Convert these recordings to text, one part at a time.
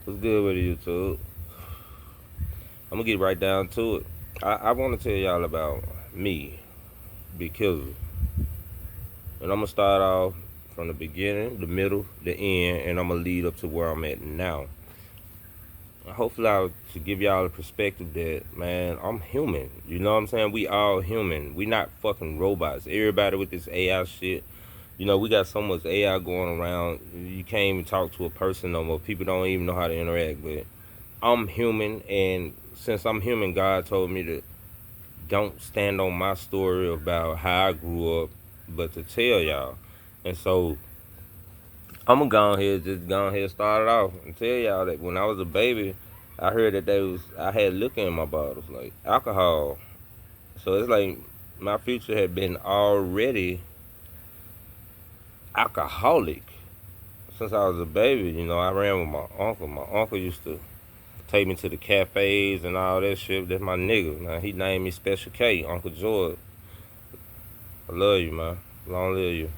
What's good with you, YouTube? I'm gonna get right down to it. I want to tell y'all about me, Big Killer, and I'm gonna start off from the beginning, the middle, the end, and I'm gonna lead up to where I'm at now. Hopefully, I'll to give y'all a perspective that man, I'm human. You know what I'm saying? We all human. We not fucking robots. Everybody with this AI shit. You know, we got so much AI going around. You can't even talk to a person no more. People don't even know how to interact. But I'm human, and since I'm human, God told me to don't stand on my story about how I grew up, but to tell y'all. And so I'm gonna go ahead, start it off and tell y'all that when I was a baby, I heard that I had liquor in my bottles, like alcohol. So it's like my future had been already alcoholic since I was a baby. You know, I ran with my uncle. My uncle used to take me to the cafes and all that shit. That's my nigga. Now he named me Special K, Uncle George. I love you, man. Long live you.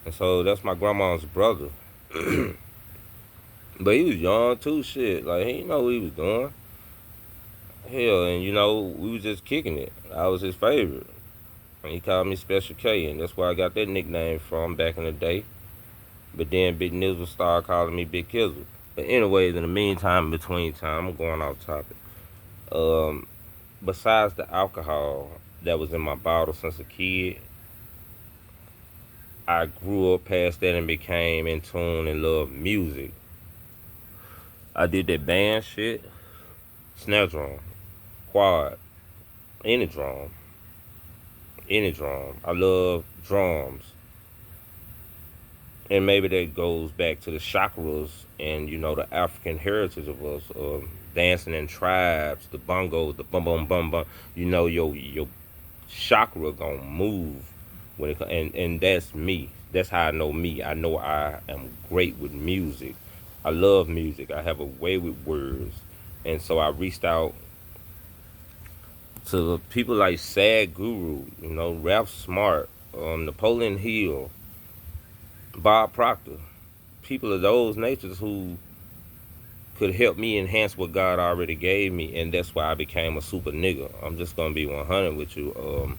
And so that's my grandma's brother. But he was young too, shit. Like he didn't know what he was doing. Hell, and you know, we was just kicking it. I was his favorite. And he called me Special K, and that's where I got that nickname from back in the day. But then Big Nizzle started calling me Big Kizzle. But anyways, in the meantime, in between time, I'm going off topic. Um, Besides the alcohol that was in my bottle since a kid, I grew up past that and became in tune and loved music. I did that band shit, snare drum, quad, any drum, any drum. I love drums. And maybe that goes back to the chakras and, you know, the African heritage of us, dancing in tribes, the bongos, the bum bum bum bum. You know, your chakra gonna move when it and that's me. That's how I know me. I know I am great with music. I love music. I have a way with words, and so I reached out to people like Sad Guru, you know, Ralph Smart, Napoleon Hill, Bob Proctor, people of those natures who could help me enhance what God already gave me, and that's why I became a super nigga. I'm just gonna be 100 with you.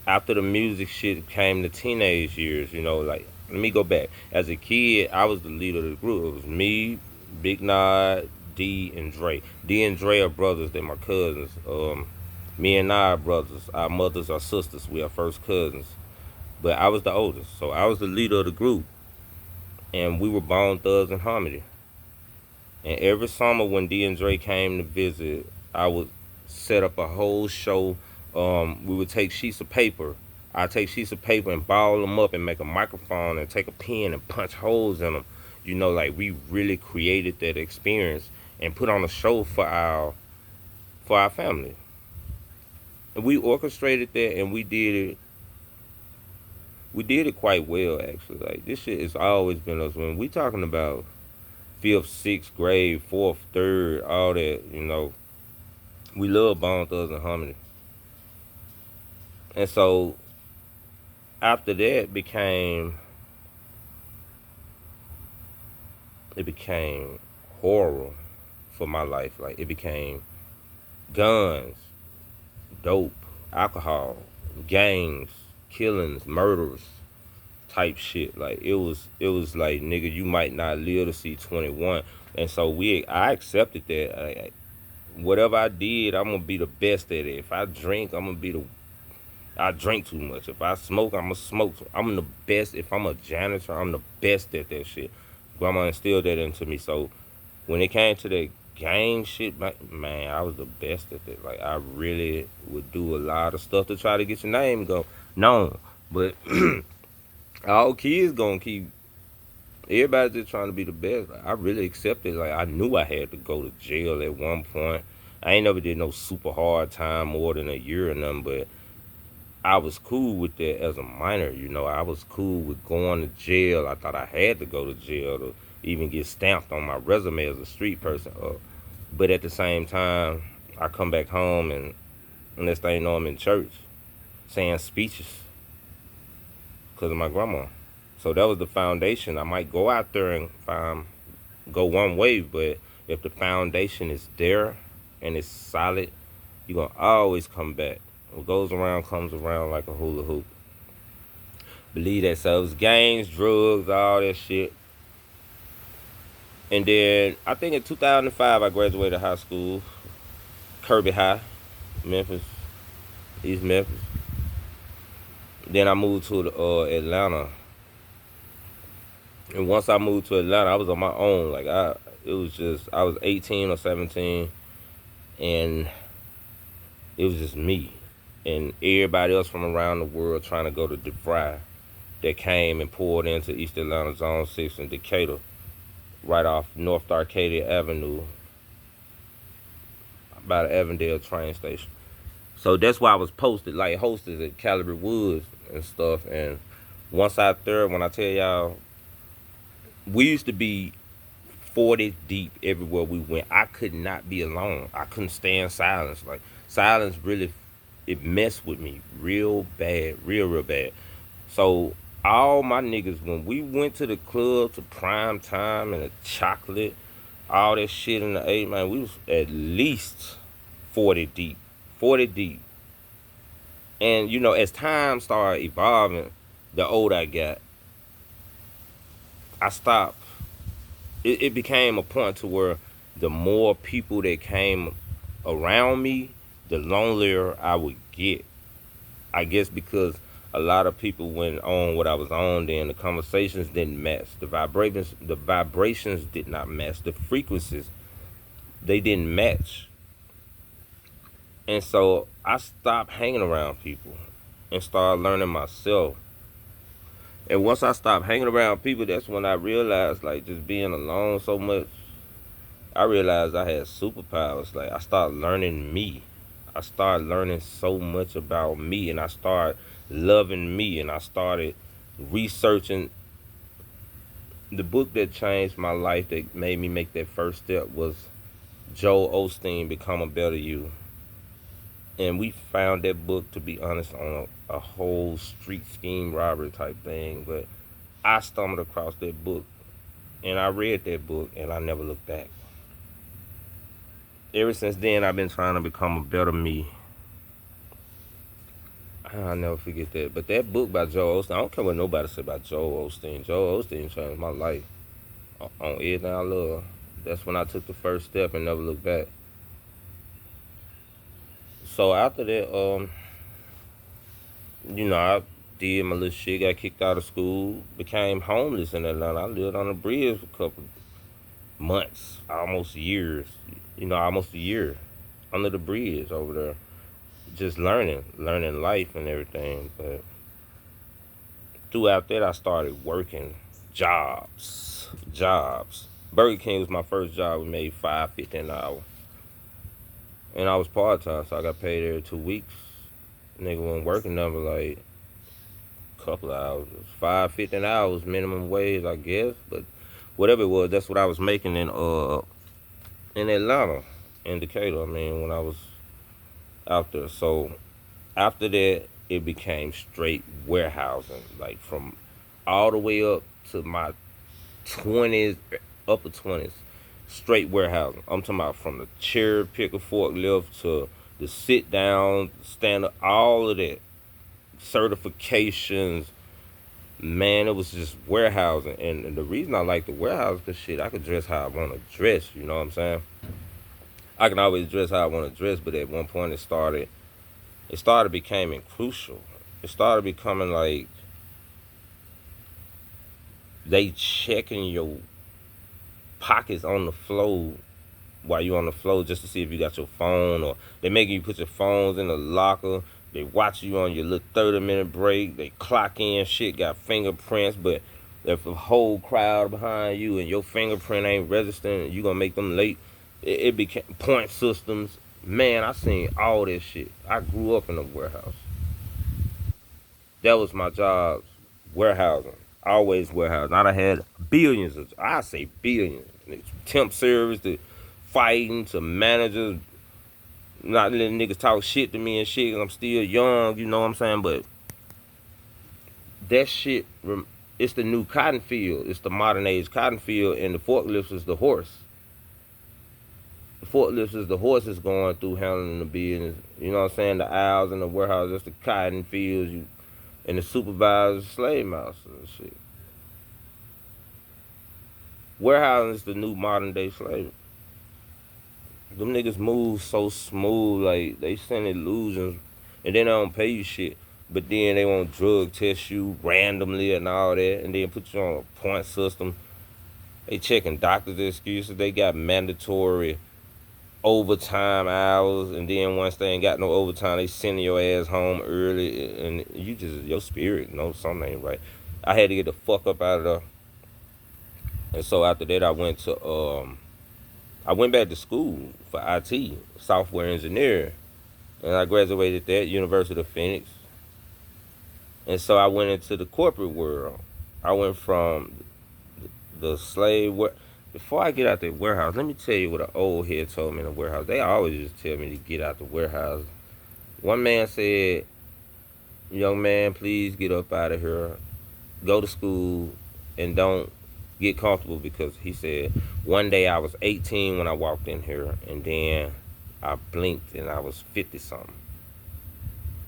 After the music shit came to teenage years, you know, like let me go back. As a kid, I was the leader of the group. It was me, Big Nod, D, and Dre. D and Dre are brothers. They're my cousins. Me and I are brothers. Our mothers are sisters. We are first cousins. But I was the oldest, so I was the leader of the group, and we were Bone Thugs and Harmony. And every summer when D and Dre came to visit, I would set up a whole show. We would take sheets of paper. I take sheets of paper and ball them up and make a microphone and take a pen and punch holes in them. You know, like we really created that experience and put on a show for our family. And we orchestrated that and we did it. We did it quite well actually. Like this shit has always been us. When we talking about fifth, sixth grade, fourth, third, all that, you know, we love Bone Thugs and Harmony. And so after that became horror for my life. Like it became guns, dope, alcohol, gangs, killings, murders, type shit. Like it was like nigga, you might not live to see 21. And so I accepted that. Whatever I did, I'm gonna be the best at it. If I drink, I'm gonna be the I drink too much. If I smoke, I'm gonna smoke. I'm the best. If I'm a janitor, I'm the best at that shit. Grandma instilled that into me. So when it came to that gang shit, man, I was the best at that. Like I really would do a lot of stuff to try to get your name go known. But all kids gonna keep. Everybody's just trying to be the best. Like, I really accepted. Like I knew I had to go to jail at one point. I ain't never did no super hard time more than a year or nothing, but I was cool with that as a minor, you know. I was cool with going to jail. I thought I had to go to jail to even get stamped on my resume as a street person. But at the same time, I come back home and unless they know I'm in church, saying speeches because of my grandma. So that was the foundation. I might go out there and go one way, but if the foundation is there and it's solid, you're gonna always come back. What goes around comes around like a hula hoop. Believe that. So it was gangs, drugs, all that shit. And then I think in 2005 I graduated high school, Kirby High, Memphis, East Memphis. Then I moved to Atlanta. And once I moved to Atlanta, I was on my own. It was just I was 18 or 17, and it was just me and everybody else from around the world trying to go to DeVry that came and poured into East Atlanta Zone 6 in Decatur, right off North Arcadia Avenue by the Avondale train station. So that's why I was posted like hosted at Calibre Woods and stuff. And once out there, when I tell y'all, we used to be 40 deep everywhere we went. I could not be alone. I couldn't stand silence. Like silence really, it messed with me real bad, real bad. So all my niggas, when we went to the club to prime time and the chocolate, all that shit in the eight, man, we was at least 40 deep. 40 deep. And you know, as time started evolving, the older I got, I stopped. It became a point to where the more people that came around me, the lonelier I would get. I guess because a lot of people went on what I was on then. The conversations didn't match. The vibrations did not match. The frequencies, they didn't match. And so I stopped hanging around people and started learning myself. And once I stopped hanging around people, that's when I realized, like, just being alone so much, I realized I had superpowers. Like, I started learning me. I started learning so much about me, and I started loving me, and I started researching. The book that changed my life, that made me make that first step, was Joel Osteen, Become a Better You. And we found that book, to be honest, on a whole street scheme robbery type thing. But I stumbled across that book, and I read that book, and I never looked back. Ever since then, I've been trying to become a better me. I'll never forget that. But that book by Joel Osteen, I don't care what nobody say about Joel Osteen. Joel Osteen changed my life on everything I love. That's when I took the first step and never looked back. So after that, I did my little shit, got kicked out of school, became homeless in Atlanta. I lived on the bridge for a couple months, almost years, almost a year under the bridge over there, just learning life and everything. But throughout that, I started working jobs. Burger King was my first job. We made $5.50 an hour, and I was part time, so I got paid every 2 weeks. Nigga wasn't working number like a couple of hours. $5.50 an hour was minimum wage, I guess, but whatever it was, that's what I was making in Atlanta, in Decatur. I mean, when I was out there. So after that, it became straight warehousing, like from all the way up to my 20s, upper 20s, straight warehousing. I'm talking about from the cherry picker forklift to the sit down, stand up, all of that, certifications. Man, it was just warehousing. And the reason I like the warehouse, because shit, I could dress how I want to dress, you know what I'm saying? I can always dress how I want to dress, but at one point it started becoming crucial. It started becoming like they checking your pockets on the floor while you on the floor, just to see if you got your phone, or they making you put your phones in the locker. They watch you on your little 30-minute break. They clock in, shit got fingerprints, but if a whole crowd behind you and your fingerprint ain't registering, you gonna make them late. It became point systems. Man, I seen all this shit. I grew up in a warehouse. That was my job, warehousing. Always warehousing. I done had billions I say billions. Temp service to fighting to managers, not letting niggas talk shit to me and shit, 'cause I'm still young, you know what I'm saying? But that shit It's the new cotton field. It's the modern age cotton field, and the forklifts is the horse. The forklifts is the horses going through handling the business. You know what I'm saying? The aisles in the warehouse, that's the cotton fields. And the supervisors, slave masters and shit. Warehousing is the new modern day slavery. Them niggas move so smooth, like they send illusions, and then they don't pay you shit. But then they want drug test you randomly and all that, and then put you on a point system. They checking doctors' excuses. They got mandatory overtime hours, and then once they ain't got no overtime, they sending your ass home early, and you just your spirit knows something ain't right. I had to get the fuck up out of there, and so after that, I went back to school for IT, software engineer, and I graduated at University of Phoenix. And so I went into the corporate world. I went from the slave work. Before I get out the warehouse, let me tell you what an old head told me in the warehouse. They always just tell me to get out the warehouse. One man said, "Young man, please get up out of here. Go to school and don't get comfortable," because he said, one day I was 18 when I walked in here, and then I blinked and I was 50 something.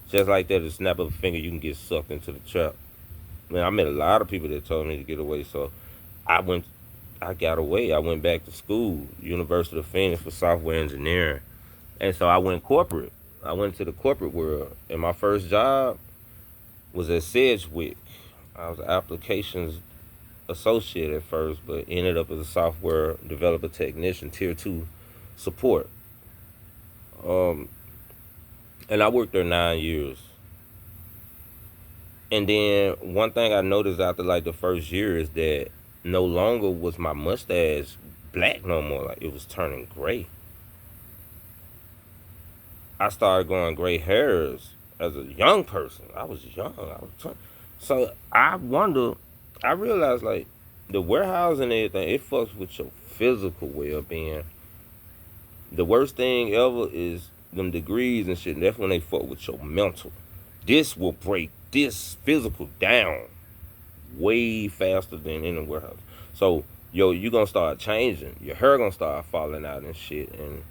Just like that, a snap of a finger, you can get sucked into the trap. Man, I met a lot of people that told me to get away, so I went. I got away. I went back to school, University of Phoenix, for software engineering, and so I went corporate. I went to the corporate world, and my first job was at Sedgwick. I was an applications associate at first, but ended up as a software developer technician, tier 2 support. Um, and I worked there 9 years. And then one thing I noticed after like the first year is that no longer was my mustache black no more. Like it was turning gray. I started growing gray hairs as a young person. I was young. So I realized like the warehouse and everything, it fucks with your physical well-being. The worst thing ever is them degrees and shit. And that's when they fuck with your mental. This will break this physical down way faster than in the warehouse. So, you gonna start changing. Your hair gonna start falling out and shit. And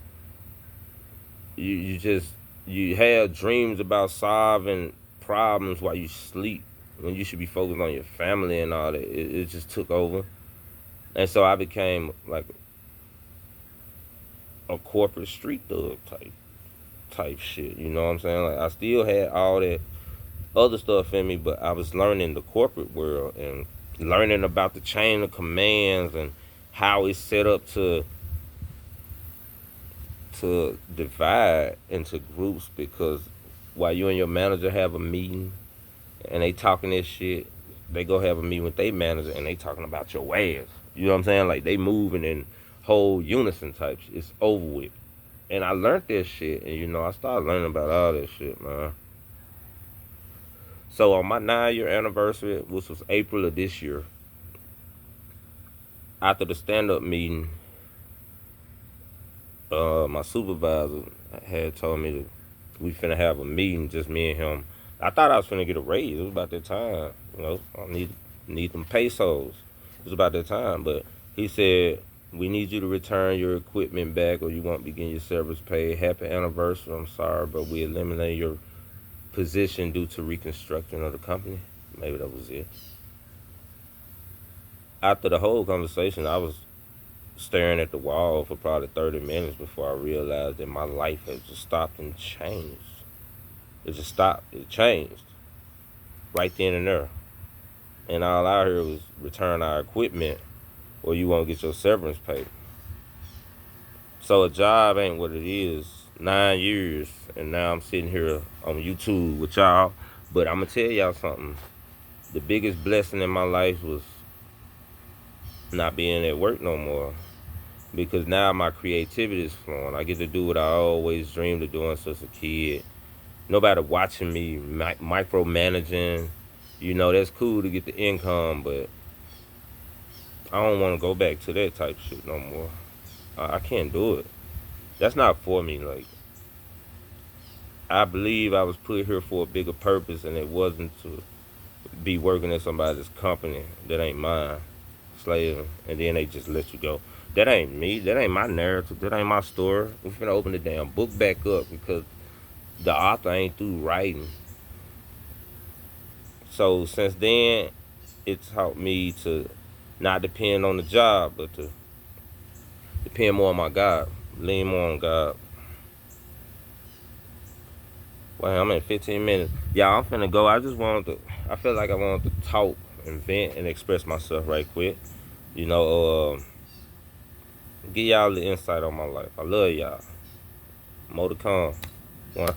you have dreams about solving problems while you sleep, when you should be focused on your family and all that. It just took over. And so I became like a corporate street thug type shit. You know what I'm saying? Like I still had all that other stuff in me, but I was learning the corporate world and learning about the chain of commands and how it's set up to divide into groups, because while you and your manager have a meeting and they talking this shit, they go have a meeting with their manager and they talking about your ass. You know what I'm saying? Like they moving in whole unison type shit. It's over with. And I learned that shit, and I started learning about all that shit, man. So on my 9-year anniversary, which was April of this year, after the stand-up meeting, my supervisor had told me that we finna have a meeting, just me and him. I thought I was finna get a raise. It was about that time. I need them pesos. It was about that time. But he said, we need you to return your equipment back or you won't begin your service pay. Happy anniversary. I'm sorry, but we eliminated your position due to reconstruction of the company. Maybe that was it. After the whole conversation, I was staring at the wall for probably 30 minutes before I realized that my life had just stopped and changed. It just stopped. It changed. Right then and there. And all I heard was return our equipment or you won't get your severance pay. So a job ain't what it is. 9 years, and now I'm sitting here on YouTube with y'all. But I'm going to tell y'all something. The biggest blessing in my life was not being at work no more. Because now my creativity is flowing. I get to do what I always dreamed of doing since a kid. Nobody watching me micromanaging. That's cool to get the income, but I don't want to go back to that type shit no more. I can't do it. That's not for me. Like, I believe I was put here for a bigger purpose, and it wasn't to be working at somebody's company that ain't mine, slave, and then they just let you go. That ain't me. That ain't my narrative. That ain't my story. We finna open the damn book back up because the author ain't through writing. So since then, it taught me to not depend on the job, but to depend more on my God, lean more on God. Well, I'm at 15 minutes. Yeah, I'm finna go. I just wanted to. I feel like I wanted to talk and vent and express myself right quick. You know, give y'all the insight on my life. I love y'all. More to come. One.